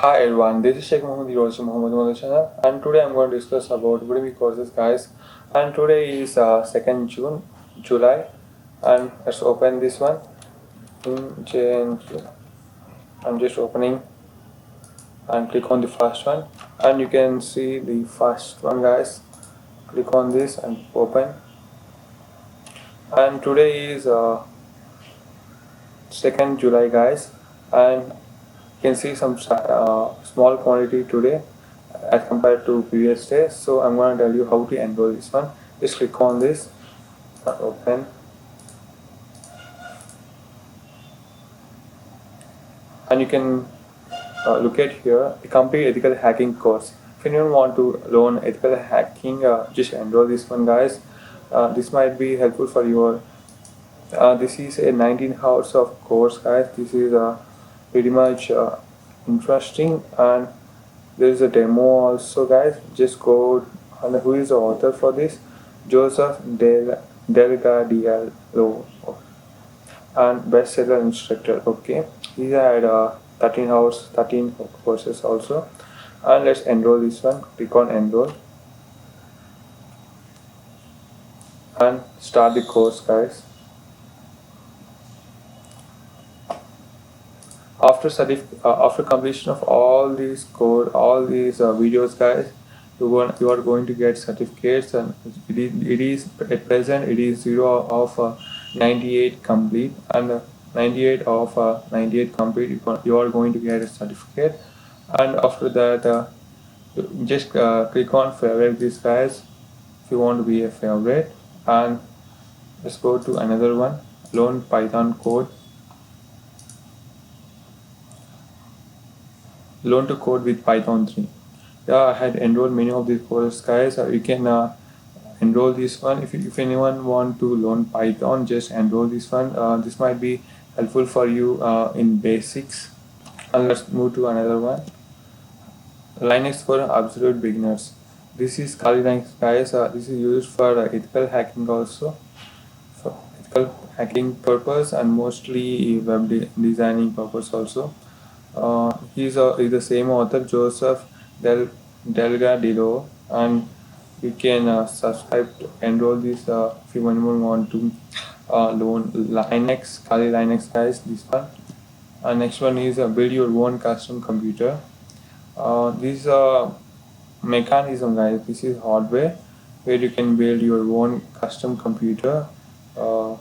Hi everyone, this is Sheikh Mohammed Hiroshi Mohammed on the channel, and today I'm going to discuss about Udemy courses, guys. And today is 2nd June, July, and let's open this one. I'm just opening and click on the first one, and you can see the first one, guys. Click on this and open. And today is 2nd July, guys, and you can see some small quantity today as compared to previous days. So I'm going to tell you how to enroll this one. Just click on this, open, and you can look at here the complete ethical hacking course. If anyone want to learn ethical hacking, just enroll this one, guys. This might be helpful for your. This is a 19 hours of course, guys. This is pretty much interesting, and there is a demo also, guys. Just go. And who is the author for this? Joseph Delgado, and bestseller instructor. Okay, he had 13 hours, 13 courses also. And let's enroll this one. Click on enroll and start the course, guys. After completion of all these all these videos, guys, you are going to get certificates, and it is at present it is 0 of 98 complete, and 98 of 98 complete. You are going to get a certificate, and after that, just click on favorite this, guys, if you want to be a favorite, and let's go to another one. Learn Python code. Learn to code with Python 3. Yeah, I had enrolled many of these courses, guys. You can enroll this one. If anyone want to learn Python, just enroll this one. This might be helpful for you in basics. And let's move to another one. Linux for absolute beginners. This is Kali Linux, guys. This is used for ethical hacking also, for ethical hacking purpose, and mostly web designing purpose also. He's the same author, Joseph Delgadillo, and you can subscribe to enroll this if you anyone want to learn Linux, Kali Linux, guys. This one. Next one is build your own custom computer. This mechanism, guys. This is hardware where you can build your own custom computer. Uh,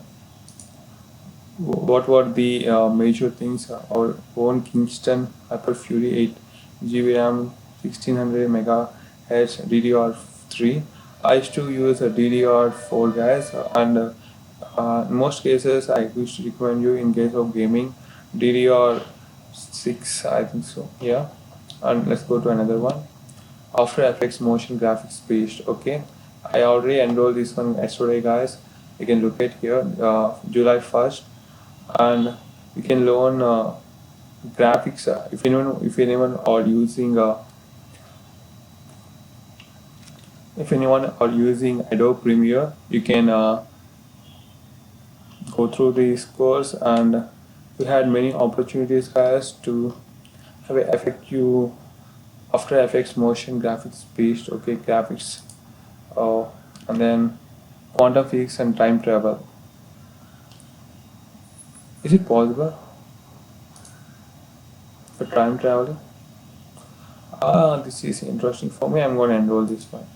what were the major things? Our own Kingston Hyper Fury 8 GB RAM, 1600 megahertz DDR3. I used to use a DDR4, guys, and in most cases I used to recommend you in case of gaming DDR6, I think so. Yeah, and let's go to another one. After Effects motion graphics based. Okay, I already enrolled this one yesterday, guys. You can look at here, July 1st, and you can learn graphics. If anyone are using Adobe Premiere, you can go through this course, and we had many opportunities, guys, to have an effective After Effects motion graphics based. Okay, graphics, uh, and then quantum physics and time travel. Is it possible for time traveling? This is interesting for me. I'm going to enroll this one.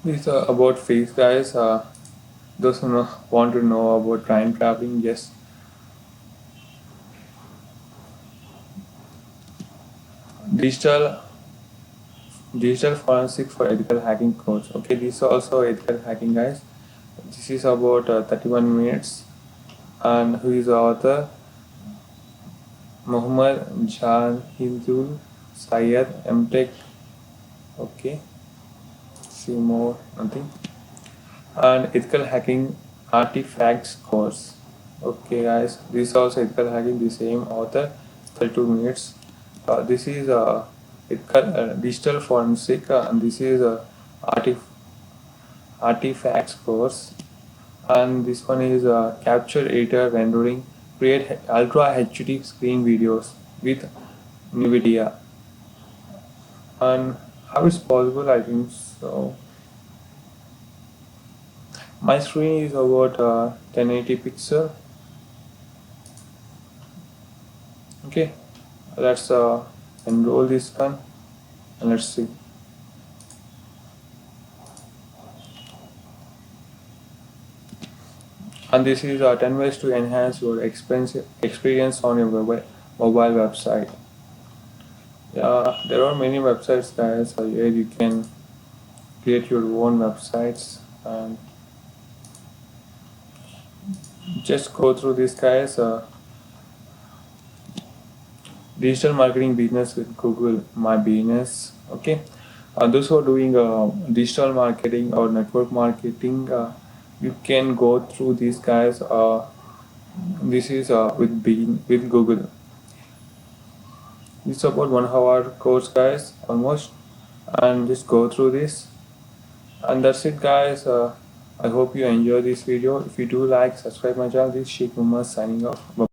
This is about physics, guys. Those who want to know about time traveling, yes. Digital digital forensic for ethical hacking course. Okay, this is also ethical hacking, guys. This is about 31 minutes, and who is the author? Muhammad Jahidul Syed MTech. Okay, see more, nothing. And ethical hacking artifacts course. Okay, guys, this is also ethical hacking, the same author, 32 minutes. This is digital forensic, and this is artifacts course. and this one is capture editor rendering, create ultra HD screen videos with NVIDIA. And how it's possible? I think so. My screen is about 1080 pixel. Okay, let's enroll this one and let's see. And this is 10 ways to enhance your experience on your mobile website. Yeah, there are many websites, guys, where you can create your own websites and just go through this, guys. Digital marketing business with Google My Business. Okay, those who are doing digital marketing or network marketing, you can go through these, guys. This is with Google. It's about 1 hour course, guys, almost, and just go through this. And that's it, guys. I hope you enjoy this video. If you do, like, subscribe my channel. This is Sheikh Muhammad signing off. Bye.